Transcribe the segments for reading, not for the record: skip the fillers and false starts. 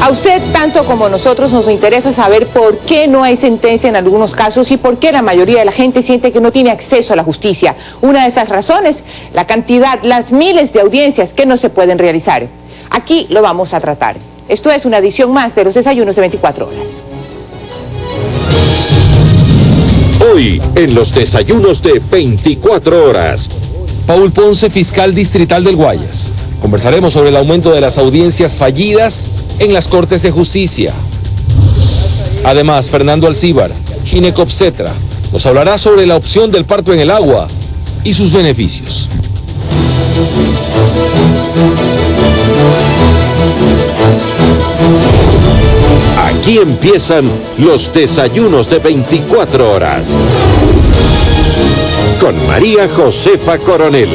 A usted, tanto como a nosotros, nos interesa saber por qué no hay sentencia en algunos casos y por qué la mayoría de la gente siente que no tiene acceso a la justicia. Una de esas razones, la cantidad, las miles de audiencias que no se pueden realizar. Aquí lo vamos a tratar. Esto es una edición más de los desayunos de 24 horas. Hoy, en los desayunos de 24 horas. Paul Ponce, fiscal distrital del Guayas. Conversaremos sobre el aumento de las audiencias fallidas en las Cortes de Justicia. Además, Fernando Alcíbar, ginecobstetra, nos hablará sobre la opción del parto en el agua y sus beneficios. Aquí empiezan los desayunos de 24 horas. Con María Josefa Coronel.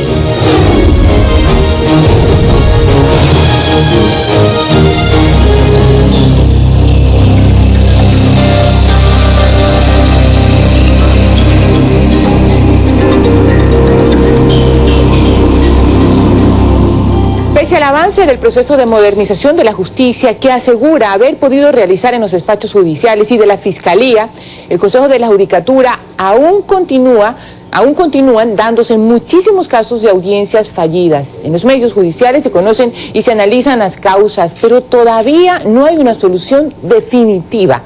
Pese al avance del proceso de modernización de la justicia que asegura haber podido realizar en los despachos judiciales y de la Fiscalía, el Consejo de la Judicatura aún continúan dándose muchísimos casos de audiencias fallidas. En los medios judiciales se conocen y se analizan las causas, pero todavía no hay una solución definitiva.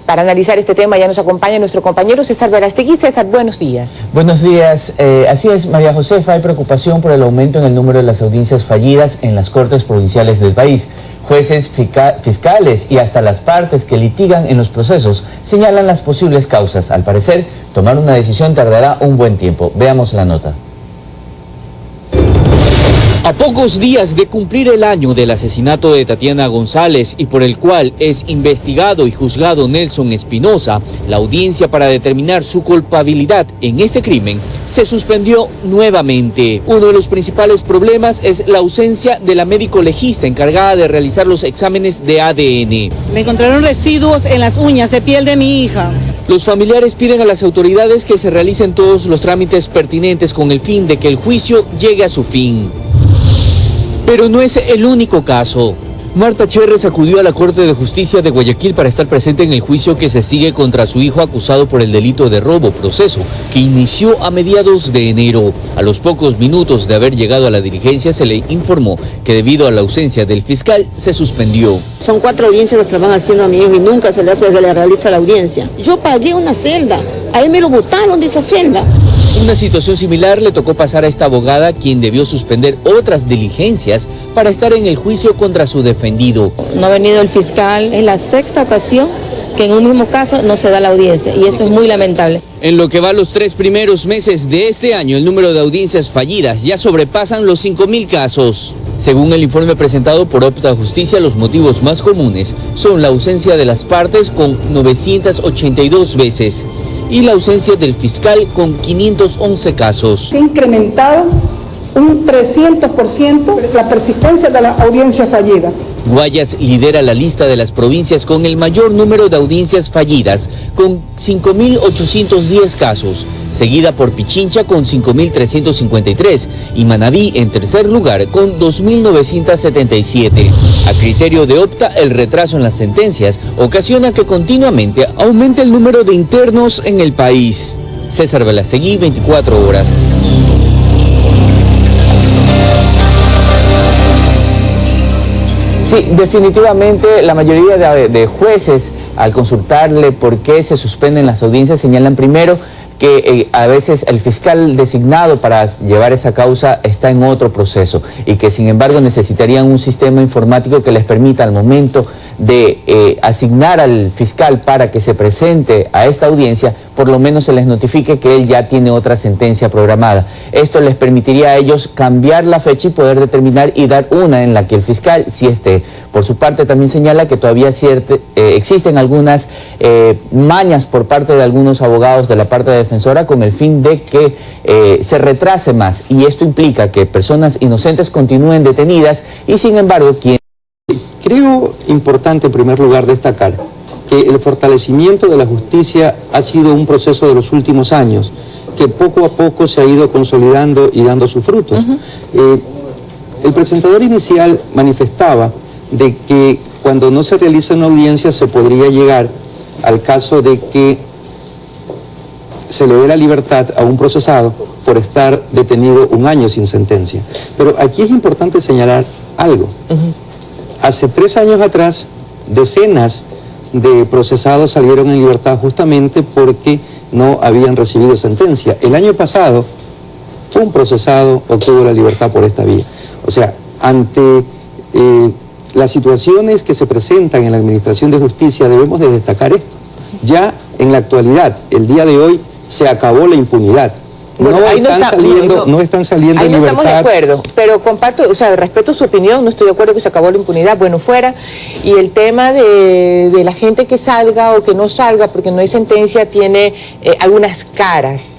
Para analizar este tema ya nos acompaña nuestro compañero César Verástegui. César, buenos días. Buenos días. Así es, María Josefa, hay preocupación por el aumento en el número de las audiencias fallidas en las Cortes provinciales del país. Jueces, fiscales y hasta las partes que litigan en los procesos señalan las posibles causas. Al parecer, tomar una decisión tardará un buen tiempo. Veamos la nota. A pocos días de cumplir el año del asesinato de Tatiana González y por el cual es investigado y juzgado Nelson Espinosa, la audiencia para determinar su culpabilidad en este crimen se suspendió nuevamente. Uno de los principales problemas es la ausencia de la médico legista encargada de realizar los exámenes de ADN. Me encontraron residuos en las uñas de piel de mi hija. Los familiares piden a las autoridades que se realicen todos los trámites pertinentes con el fin de que el juicio llegue a su fin. Pero no es el único caso. Marta Cherres acudió a la Corte de Justicia de Guayaquil para estar presente en el juicio que se sigue contra su hijo acusado por el delito de robo, proceso que inició a mediados de enero. A los pocos minutos de haber llegado a la diligencia se le informó que debido a la ausencia del fiscal se suspendió. Son 4 audiencias que se le van haciendo a mi hijo y nunca se le realiza la audiencia. Yo pagué una celda, ahí me lo botaron de esa celda. Una situación similar le tocó pasar a esta abogada, quien debió suspender otras diligencias para estar en el juicio contra su defendido. No ha venido el fiscal, es la 6ª ocasión que en un mismo caso no se da la audiencia y eso es muy lamentable. En lo que va los 3 primeros meses de este año, el número de audiencias fallidas ya sobrepasan los 5.000 casos. Según el informe presentado por Opta Justicia, los motivos más comunes son la ausencia de las partes con 982 veces y la ausencia del fiscal con 511 casos. Se ha incrementado un 300% la persistencia de la audiencia fallida. Guayas lidera la lista de las provincias con el mayor número de audiencias fallidas, con 5.810 casos, seguida por Pichincha con 5.353 y Manabí en tercer lugar con 2.977. A criterio de Opta, el retraso en las sentencias ocasiona que continuamente aumente el número de internos en el país. César Verástegui, 24 horas. Sí, definitivamente la mayoría de jueces, al consultarle por qué se suspenden las audiencias, señalan primero que a veces el fiscal designado para llevar esa causa está en otro proceso y que sin embargo necesitarían un sistema informático que les permita al momento de asignar al fiscal para que se presente a esta audiencia, por lo menos se les notifique que él ya tiene otra sentencia programada. Esto les permitiría a ellos cambiar la fecha y poder determinar y dar una en la que el fiscal sí esté. Por su parte también señala que todavía existen algunas mañas por parte de algunos abogados de la parte defensora con el fin de que se retrase más, y esto implica que personas inocentes continúen detenidas y sin embargo Creo importante en primer lugar destacar que el fortalecimiento de la justicia ha sido un proceso de los últimos años que poco a poco se ha ido consolidando y dando sus frutos. El presentador inicial manifestaba de que cuando no se realiza una audiencia se podría llegar al caso de que se le dé la libertad a un procesado por estar detenido 1 año sin sentencia. Pero aquí es importante señalar algo. Hace 3 años atrás, decenas de procesados salieron en libertad justamente porque no habían recibido sentencia. El año pasado, un procesado obtuvo la libertad por esta vía. O sea, ante las situaciones que se presentan en la Administración de Justicia, debemos de destacar esto. Ya en la actualidad, el día de hoy, se acabó la impunidad. Bueno, no están saliendo en libertad. Ahí no estamos de acuerdo, pero comparto, o sea, respeto su opinión, no estoy de acuerdo que se acabó la impunidad, bueno, fuera. Y el tema de la gente que salga o que no salga porque no hay sentencia tiene algunas caras.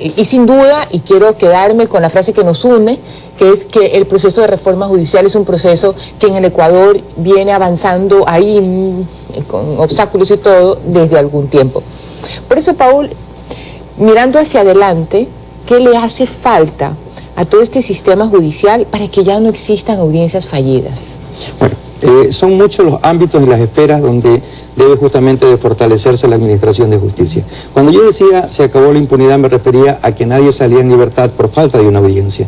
Y sin duda, y quiero quedarme con la frase que nos une, que es que el proceso de reforma judicial es un proceso que en el Ecuador viene avanzando ahí con obstáculos y todo desde algún tiempo. Por eso, Paul, mirando hacia adelante, ¿qué le hace falta a todo este sistema judicial para que ya no existan audiencias fallidas? Bueno, son muchos los ámbitos y las esferas donde debe justamente de fortalecerse la Administración de Justicia. Cuando yo decía se acabó la impunidad, me refería a que nadie salía en libertad por falta de una audiencia.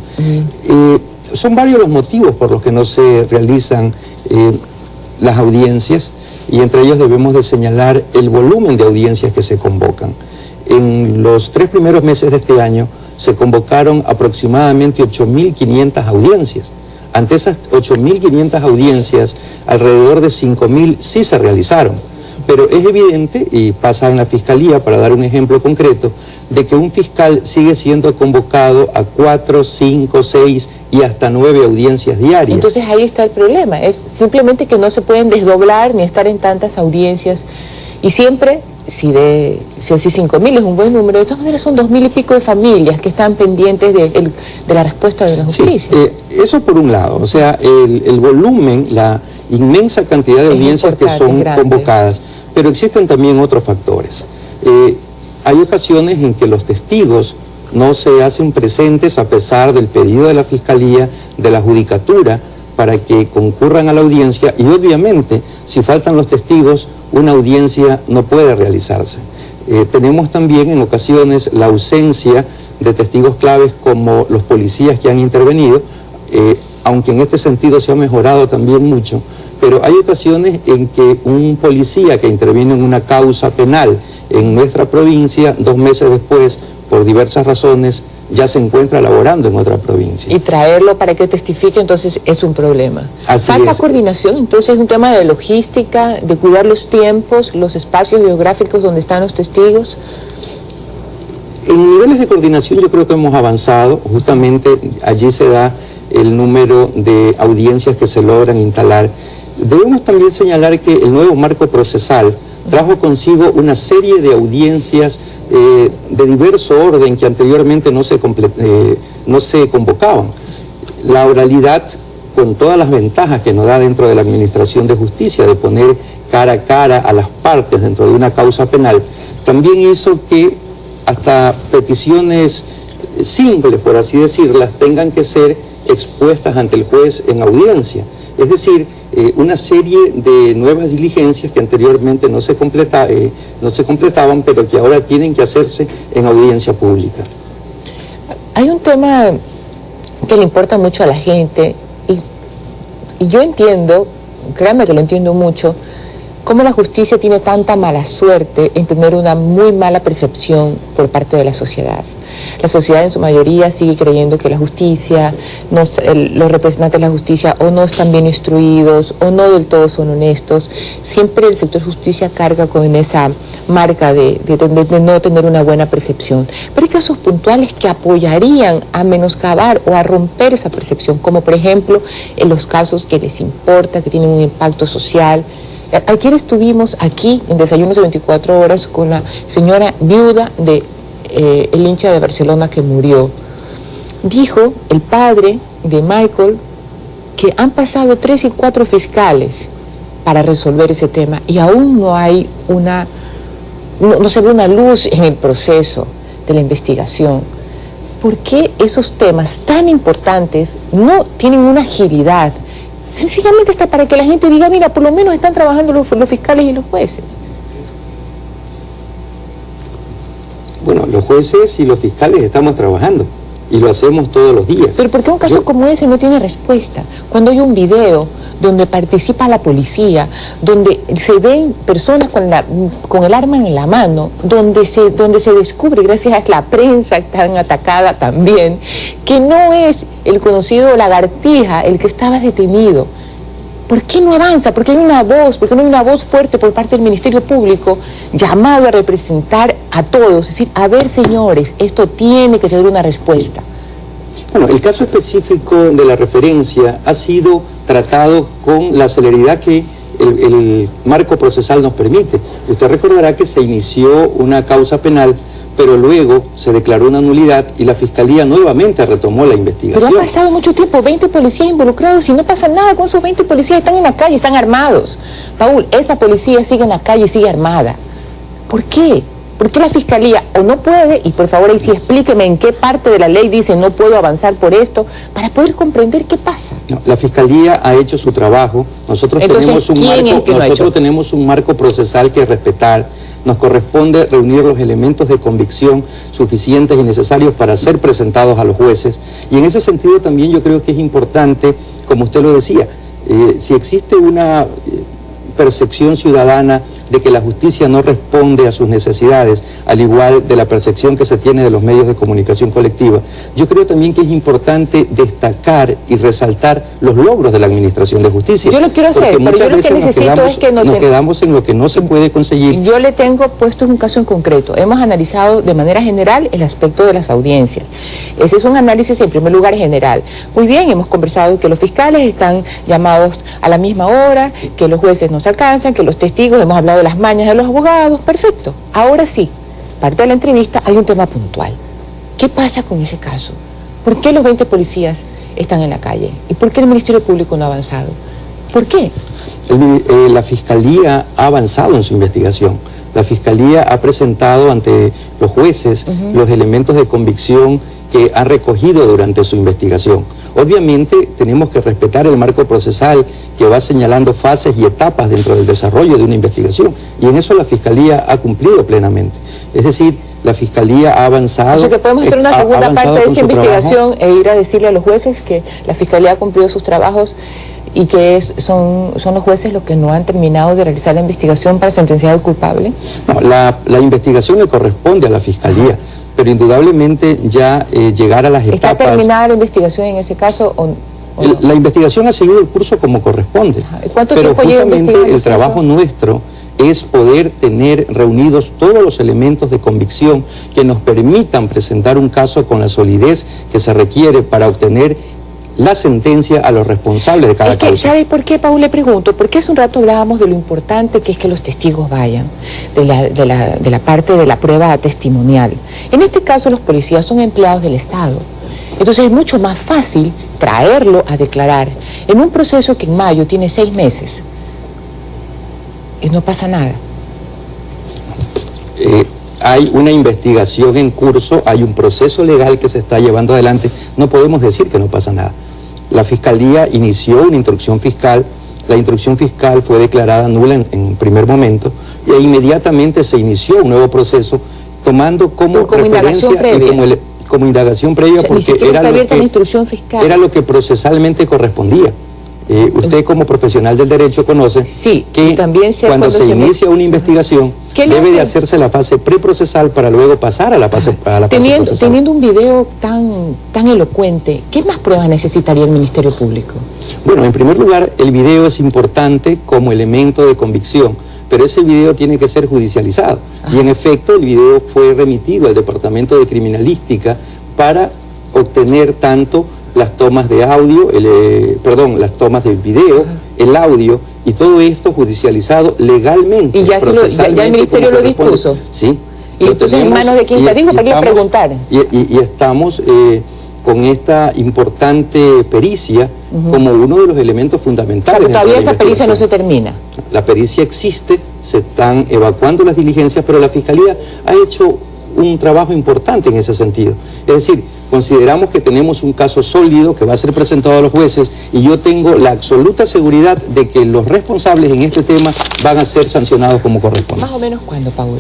Son varios los motivos por los que no se realizan las audiencias, y entre ellos debemos de señalar el volumen de audiencias que se convocan. En los 3 primeros meses de este año se convocaron aproximadamente 8.500 audiencias. Ante esas 8.500 audiencias, alrededor de 5.000 sí se realizaron. Pero es evidente, y pasa en la Fiscalía, para dar un ejemplo concreto, de que un fiscal sigue siendo convocado a 4, 5, 6 y hasta 9 audiencias diarias. Entonces ahí está el problema, es simplemente que no se pueden desdoblar ni estar en tantas audiencias. Y siempre, si así 5.000 es un buen número, de todas maneras son 2.000 y pico de familias que están pendientes de la respuesta de la justicia. Sí, eso por un lado, o sea, el volumen, la inmensa cantidad de audiencias que son convocadas, pero existen también otros factores. Hay ocasiones en que los testigos no se hacen presentes a pesar del pedido de la Fiscalía, de la Judicatura, para que concurran a la audiencia, y obviamente, si faltan los testigos, una audiencia no puede realizarse. Tenemos también en ocasiones la ausencia de testigos claves como los policías que han intervenido, aunque en este sentido se ha mejorado también mucho, pero hay ocasiones en que un policía que interviene en una causa penal en nuestra provincia, 2 meses después, por diversas razones, ya se encuentra laborando en otra provincia. Y traerlo para que testifique, entonces, es un problema. Así Falta es. Coordinación, entonces es un tema de logística, de cuidar los tiempos, los espacios geográficos donde están los testigos. En niveles de coordinación yo creo que hemos avanzado, justamente allí se da el número de audiencias que se logran instalar. Debemos también señalar que el nuevo marco procesal trajo consigo una serie de audiencias de diverso orden que anteriormente no se convocaban. La oralidad, con todas las ventajas que nos da dentro de la Administración de Justicia, de poner cara a cara a las partes dentro de una causa penal, también hizo que hasta peticiones simples, por así decirlas, tengan que ser expuestas ante el juez en audiencia. Es decir, una serie de nuevas diligencias que anteriormente no se completaban, pero que ahora tienen que hacerse en audiencia pública. Hay un tema que le importa mucho a la gente, y yo entiendo, créanme que lo entiendo mucho, cómo la justicia tiene tanta mala suerte en tener una muy mala percepción por parte de la sociedad. La sociedad en su mayoría sigue creyendo que la justicia, los representantes de la justicia o no están bien instruidos o no del todo son honestos. Siempre el sector justicia carga con esa marca de no tener una buena percepción. Pero hay casos puntuales que apoyarían a menoscabar o a romper esa percepción, como por ejemplo en los casos que les importa, que tienen un impacto social. Ayer estuvimos aquí en Desayunos de 24 horas con la señora viuda de el hincha de Barcelona que murió. Dijo el padre de Michael que han pasado 3 y 4 fiscales para resolver ese tema y aún no hay no se ve una luz en el proceso de la investigación. ¿Por qué esos temas tan importantes no tienen una agilidad Sencillamente está para que la gente diga, mira, por lo menos están trabajando los fiscales y los jueces. Bueno, los jueces y los fiscales estamos trabajando y lo hacemos todos los días. Pero ¿por qué un caso como ese no tiene respuesta? Cuando hay un video donde participa la policía, donde se ven personas con el arma en la mano, donde se descubre, gracias a la prensa tan atacada también, que no es el conocido Lagartija el que estaba detenido. ¿Por qué no avanza? ¿Por qué hay una voz? ¿Por qué no hay una voz fuerte por parte del Ministerio Público llamado a representar a todos? Es decir, a ver, señores, esto tiene que tener una respuesta. Bueno, el caso específico de la referencia ha sido tratado con la celeridad que el marco procesal nos permite. Usted recordará que se inició una causa penal, pero luego se declaró una nulidad y la Fiscalía nuevamente retomó la investigación. Pero ha pasado mucho tiempo, 20 policías involucrados y no pasa nada con esos 20 policías, están en la calle, están armados. Paul, esa policía sigue en la calle y sigue armada. ¿Por qué? ¿Por qué la Fiscalía o no puede, y por favor ahí sí explíqueme en qué parte de la ley dice no puedo avanzar por esto, para poder comprender qué pasa? No, la Fiscalía ha hecho su trabajo, nosotros tenemos un marco procesal que respetar, nos corresponde reunir los elementos de convicción suficientes y necesarios para ser presentados a los jueces, y en ese sentido también yo creo que es importante, como usted lo decía, si existe una percepción ciudadana de que la justicia no responde a sus necesidades, al igual de la percepción que se tiene de los medios de comunicación colectiva, yo creo también que es importante destacar y resaltar los logros de la Administración de Justicia. Yo lo quiero hacer, pero yo lo que necesito es que nos quedamos en lo que no se puede conseguir. Yo le tengo puesto un caso en concreto. Hemos analizado de manera general el aspecto de las audiencias. Ese es un análisis en primer lugar general. Muy bien, hemos conversado que los fiscales están llamados a la misma hora, que los jueces no se alcanzan, que los testigos, hemos hablado de las mañas de los abogados, perfecto. Ahora sí, parte de la entrevista hay un tema puntual. ¿Qué pasa con ese caso? ¿Por qué los 20 policías están en la calle? ¿Y por qué el Ministerio Público no ha avanzado? ¿Por qué? La Fiscalía ha avanzado en su investigación. La Fiscalía ha presentado ante los jueces los elementos de convicción que ha recogido durante su investigación. Obviamente tenemos que respetar el marco procesal que va señalando fases y etapas dentro del desarrollo de una investigación, y en eso la Fiscalía ha cumplido plenamente. Es decir, la Fiscalía ha avanzado. O sea que podemos hacer una segunda parte de esta investigación e ir a decirle a los jueces que la Fiscalía ha cumplido sus trabajos y que son los jueces los que no han terminado de realizar la investigación para sentenciar al culpable. No, la investigación le corresponde a la Fiscalía, pero indudablemente ya llegar a las etapas... ¿Está terminada la investigación en ese caso o no? La investigación ha seguido el curso como corresponde, pero justamente el trabajo nuestro es poder tener reunidos todos los elementos de convicción que nos permitan presentar un caso con la solidez que se requiere para obtener la sentencia a los responsables de cada causa. ¿Sabe por qué, Paul? Le pregunto, porque hace un rato hablábamos de lo importante que es que los testigos vayan, de la parte de la prueba testimonial. En este caso los policías son empleados del Estado, entonces es mucho más fácil traerlo a declarar en un proceso que en mayo tiene 6 meses y no pasa nada. Hay una investigación en curso, hay un proceso legal que se está llevando adelante, no podemos decir que no pasa nada. La Fiscalía inició una instrucción fiscal, la instrucción fiscal fue declarada nula en primer momento e inmediatamente se inició un nuevo proceso tomando como referencia y como indagación previa, o sea, porque era lo que procesalmente correspondía. Usted como profesional del derecho conoce que cuando se inicia una investigación debe de hacerse la fase preprocesal para luego pasar a la fase procesal. Teniendo un video tan elocuente, ¿qué más pruebas necesitaría el Ministerio Público? Bueno, en primer lugar, el video es importante como elemento de convicción, pero ese video tiene que ser judicializado. Y en efecto, el video fue remitido al Departamento de Criminalística para obtener tanto las tomas de audio, las tomas del video, el audio, y todo esto judicializado legalmente. ¿Y ya el Ministerio lo dispuso? Sí. ¿Y entonces en manos de quién te dijo para ir a preguntar? Y estamos con esta importante pericia como uno de los elementos fundamentales. O sea, todavía esa pericia no se termina. La pericia existe, se están evacuando las diligencias, pero la Fiscalía ha hecho un trabajo importante en ese sentido. Es decir, consideramos que tenemos un caso sólido que va a ser presentado a los jueces y yo tengo la absoluta seguridad de que los responsables en este tema van a ser sancionados como corresponde. ¿Más o menos cuándo, Paul?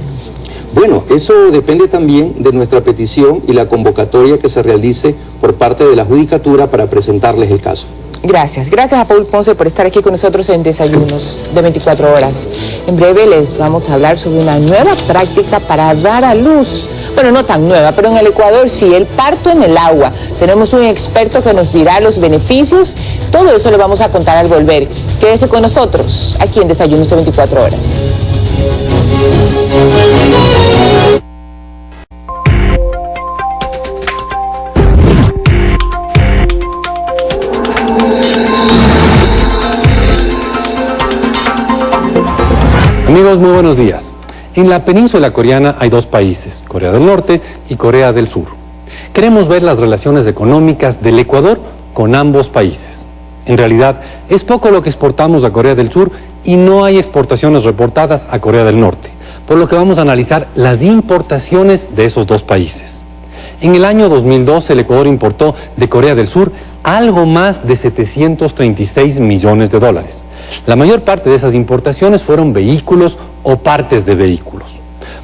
Bueno, eso depende también de nuestra petición y la convocatoria que se realice por parte de la Judicatura para presentarles el caso. Gracias. Gracias a Paul Ponce por estar aquí con nosotros en Desayunos de 24 horas. En breve les vamos a hablar sobre una nueva práctica para dar a luz. Bueno, no tan nueva, pero en el Ecuador sí, el parto en el agua. Tenemos un experto que nos dirá los beneficios. Todo eso lo vamos a contar al volver. Quédese con nosotros aquí en Desayunos de 24 horas. Amigos, muy buenos días. En la península coreana hay dos países, Corea del Norte y Corea del Sur. Queremos ver las relaciones económicas del Ecuador con ambos países. En realidad, es poco lo que exportamos a Corea del Sur y no hay exportaciones reportadas a Corea del Norte, por lo que vamos a analizar las importaciones de esos dos países. En el año 2012, el Ecuador importó de Corea del Sur algo más de 736 millones de dólares. La mayor parte de esas importaciones fueron vehículos o partes de vehículos.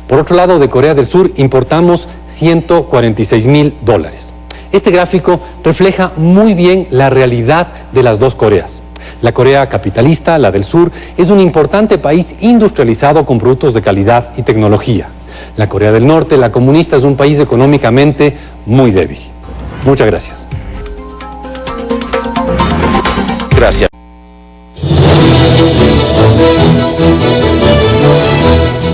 Por otro lado, de Corea del Sur importamos 146 mil dólares. Este gráfico refleja muy bien la realidad de las dos Coreas. La Corea capitalista, la del sur, es un importante país industrializado con productos de calidad y tecnología. La Corea del Norte, la comunista, es un país económicamente muy débil. Muchas gracias. Gracias.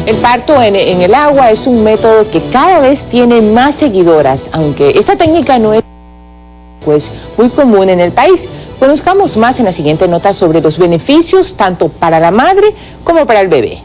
El parto en el agua es un método que cada vez tiene más seguidoras, aunque esta técnica no es muy común en el país. Conozcamos más en la siguiente nota sobre los beneficios tanto para la madre como para el bebé.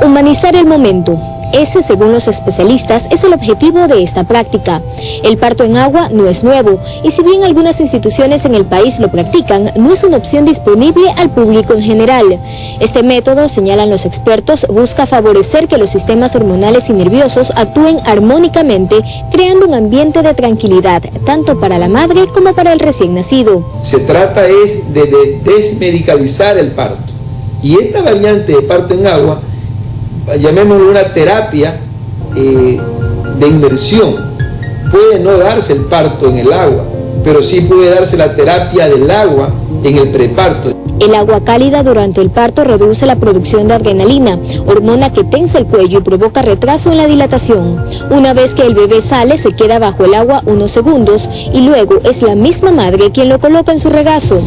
Humanizar el momento. Ese, según los especialistas, es el objetivo de esta práctica. El parto en agua no es nuevo y si bien algunas instituciones en el país lo practican, no es una opción disponible al público en general. Este método, señalan los expertos, busca favorecer que los sistemas hormonales y nerviosos actúen armónicamente, creando un ambiente de tranquilidad, tanto para la madre como para el recién nacido. Se trata es de desmedicalizar el parto. Y esta variante de parto en agua, llamémoslo una terapia de inmersión. Puede no darse el parto en el agua, pero sí puede darse la terapia del agua en el preparto. El agua cálida durante el parto reduce la producción de adrenalina, hormona que tensa el cuello y provoca retraso en la dilatación. Una vez que el bebé sale, se queda bajo el agua unos segundos y luego es la misma madre quien lo coloca en su regazo.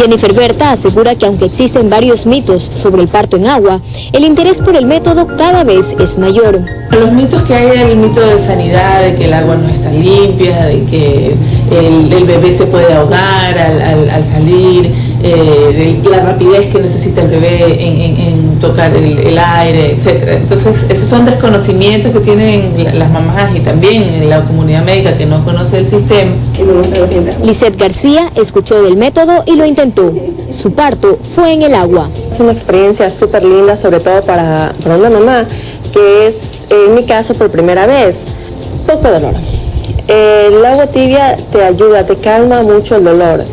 Jennifer Berta asegura que aunque existen varios mitos sobre el parto en agua, el interés por el método cada vez es mayor. Los mitos que hay, el mito de sanidad, de que el agua no está limpia, de que el bebé se puede ahogar al salir, de la rapidez que necesita el bebé en tocar el aire, etc. Entonces, esos son desconocimientos que tienen las mamás y también la comunidad médica que no conoce el sistema. Lisette García escuchó del método y lo intentó. Su parto fue en el agua. Es una experiencia súper linda, sobre todo para una mamá, que es, en mi caso, por primera vez. Poco dolor. El agua tibia te ayuda, te calma mucho el dolor.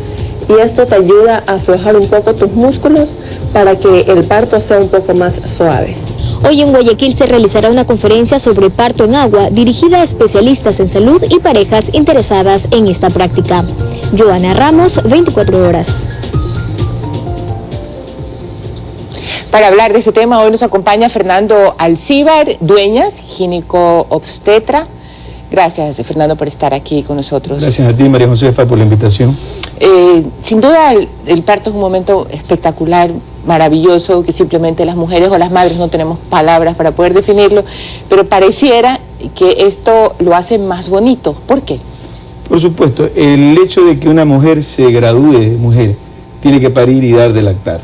Y esto te ayuda a aflojar un poco tus músculos para que el parto sea un poco más suave. Hoy en Guayaquil se realizará una conferencia sobre parto en agua dirigida a especialistas en salud y parejas interesadas en esta práctica. Joana Ramos, 24 horas. Para hablar de este tema, hoy nos acompaña Fernando Alcíbar Dueñas, gineco-obstetra. Gracias, Fernando, por estar aquí con nosotros. Gracias a ti, María Josefa, por la invitación. Sin duda, el parto es un momento espectacular, maravilloso, que simplemente las mujeres o las madres no tenemos palabras para poder definirlo, pero pareciera que esto lo hace más bonito. ¿Por qué? Por supuesto, el hecho de que una mujer se gradúe de mujer, tiene que parir y dar de lactar,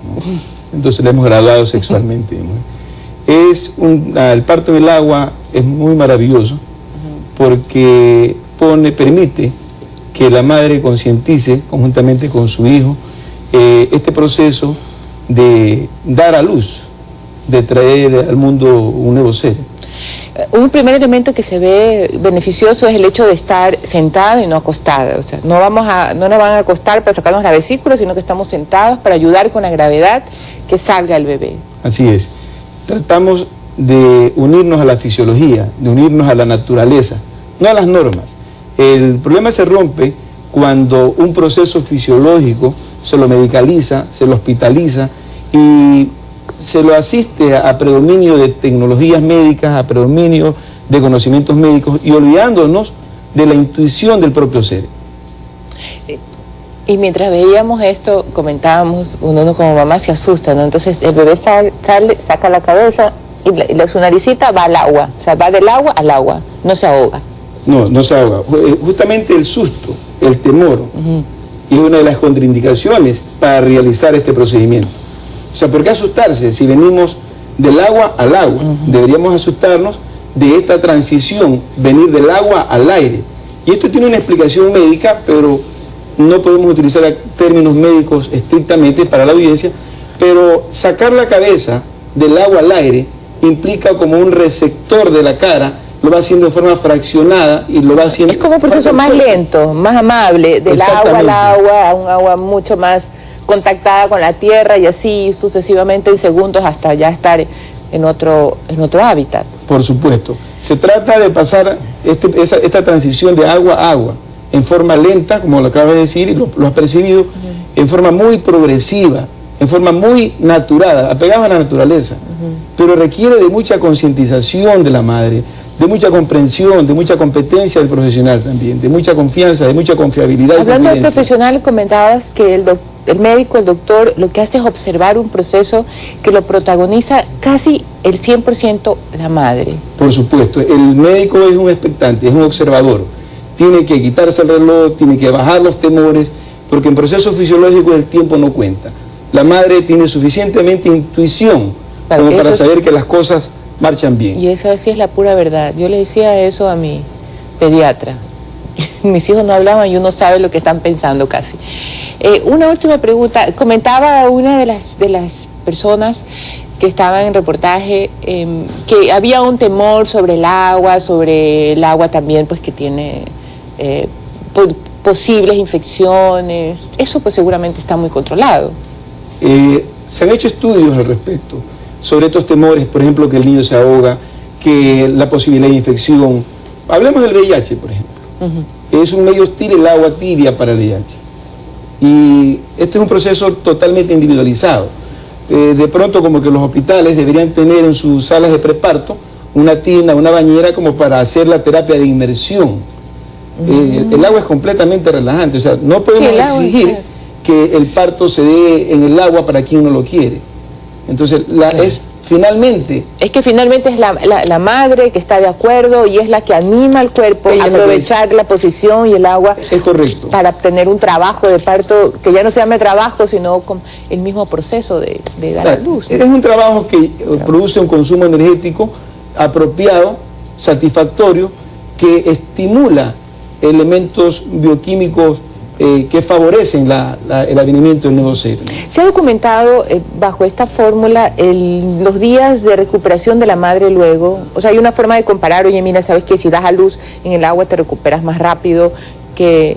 ¿no? Entonces la hemos graduado sexualmente, ¿no? El parto en el agua es muy maravilloso porque permite que la madre concientice conjuntamente con su hijo este proceso de dar a luz, de traer al mundo un nuevo ser. Un primer elemento que se ve beneficioso es el hecho de estar sentado y no acostado. O sea, no nos van a acostar para sacarnos la vesícula, sino que estamos sentados para ayudar con la gravedad que salga el bebé. Así es. Tratamos de unirnos a la fisiología, de unirnos a la naturaleza, no a las normas. El problema se rompe cuando un proceso fisiológico se lo medicaliza, se lo hospitaliza y se lo asiste a predominio de tecnologías médicas, a predominio de conocimientos médicos y olvidándonos de la intuición del propio ser. Y mientras veíamos esto, comentábamos, uno como mamá se asusta, ¿no? Entonces el bebé sale, saca la cabeza y su naricita va al agua, o sea, va del agua al agua, no se ahoga. No, no se ahoga. Justamente el susto, el temor, es una de las contraindicaciones para realizar este procedimiento. O sea, ¿por qué asustarse si venimos del agua al agua? Deberíamos asustarnos de esta transición, venir del agua al aire. Y esto tiene una explicación médica, pero no podemos utilizar términos médicos estrictamente para la audiencia, pero sacar la cabeza del agua al aire implica como un receptor de la cara, lo va haciendo de forma fraccionada y lo va haciendo... Es como un proceso más lento, más amable, del agua al agua, a un agua mucho más contactada con la tierra y así sucesivamente en segundos hasta ya estar en otro hábitat. Por supuesto. Se trata de pasar esta transición de agua a agua en forma lenta, como lo acabas de decir y lo has percibido, en forma muy progresiva, en forma muy natural, apegada a la naturaleza, pero requiere de mucha concientización de la madre, de mucha comprensión, de mucha competencia del profesional también, de mucha confianza, de mucha confiabilidad. Hablando del profesional, comentabas que el médico, el doctor, lo que hace es observar un proceso que lo protagoniza casi el 100% la madre. Por supuesto, el médico es un expectante, es un observador. Tiene que quitarse el reloj, tiene que bajar los temores, porque en procesos fisiológicos el tiempo no cuenta. La madre tiene suficientemente intuición como para saber que las cosas marchan bien. Y eso sí es la pura verdad. Yo le decía eso a mi pediatra. Mis hijos no hablaban y uno sabe lo que están pensando casi. Una última pregunta. Comentaba una de las personas que estaban en reportaje que había un temor sobre el agua también, pues que tiene posibles infecciones. Eso pues seguramente está muy controlado. Se han hecho estudios al respecto sobre estos temores, por ejemplo, que el niño se ahoga, que la posibilidad de infección. Hablemos del VIH, por ejemplo. Es un medio hostil el agua tibia para el VIH. Y este es un proceso totalmente individualizado. De pronto, como que los hospitales deberían tener en sus salas de preparto una tina, una bañera como para hacer la terapia de inmersión. El agua es completamente relajante, o sea, no podemos exigir que el parto se dé en el agua para quien no lo quiere. Entonces, finalmente es la madre que está de acuerdo y es la que anima al cuerpo a aprovechar la posición y el agua. Es correcto. Para obtener un trabajo de parto que ya no se llame trabajo, sino con el mismo proceso de dar a luz. Es un trabajo que produce un consumo energético apropiado, satisfactorio, que estimula elementos bioquímicos que favorecen el advenimiento del nuevo ser. Se ha documentado bajo esta fórmula los días de recuperación de la madre luego. O sea, hay una forma de comparar, oye, mira, sabes que si das a luz en el agua te recuperas más rápido que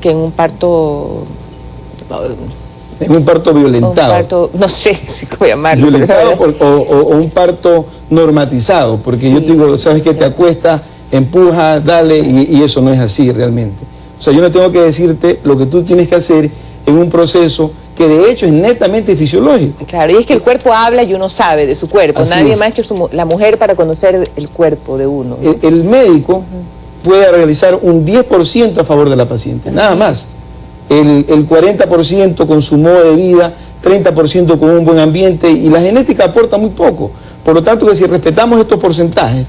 en un parto... En un parto violentado. No sé si cómo llamarlo. Violentado o un parto normatizado, porque yo te digo, sabes que te acuestas, empuja, dale, y eso no es así realmente. O sea, yo no tengo que decirte lo que tú tienes que hacer en un proceso que de hecho es netamente fisiológico. Claro, y es que el cuerpo habla y uno sabe de su cuerpo. Así nadie es. Más que la mujer para conocer el cuerpo de uno. El médico puede realizar un 10% a favor de la paciente, nada más. El 40% con su modo de vida, 30% con un buen ambiente, y la genética aporta muy poco. Por lo tanto, que si respetamos estos porcentajes,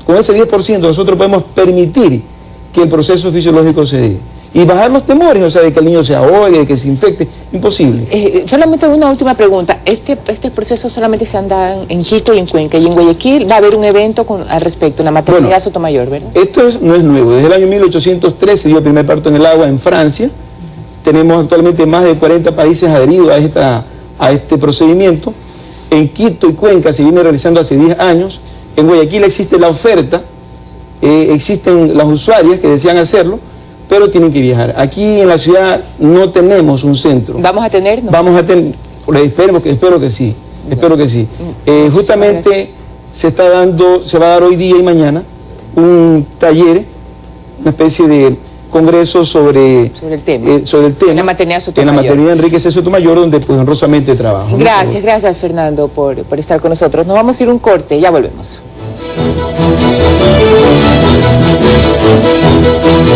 con ese 10% nosotros podemos permitir que el proceso fisiológico se dé. Y bajar los temores, o sea, de que el niño se ahogue, de que se infecte, imposible. Solamente una última pregunta. ¿Este proceso solamente se anda en Quito y en Cuenca? Y en Guayaquil va a haber un evento al respecto, la maternidad Sotomayor, ¿verdad? Esto no es nuevo. Desde el año 1803 se dio el primer parto en el agua en Francia. Tenemos actualmente más de 40 países adheridos a esta a este procedimiento. En Quito y Cuenca se viene realizando hace 10 años. En Guayaquil existe la oferta, existen las usuarias que desean hacerlo, pero tienen que viajar. Aquí en la ciudad no tenemos un centro. ¿Vamos a tener? No. Vamos a tener, espero que sí. Justamente se va a dar hoy día y mañana un taller, una especie de congreso sobre el tema. En la maternidad Sotomayor. En la maternidad Enrique C. Sotomayor, donde pues honrosamente trabajo. Gracias Fernando por estar con nosotros. Nos vamos a ir un corte, ya volvemos.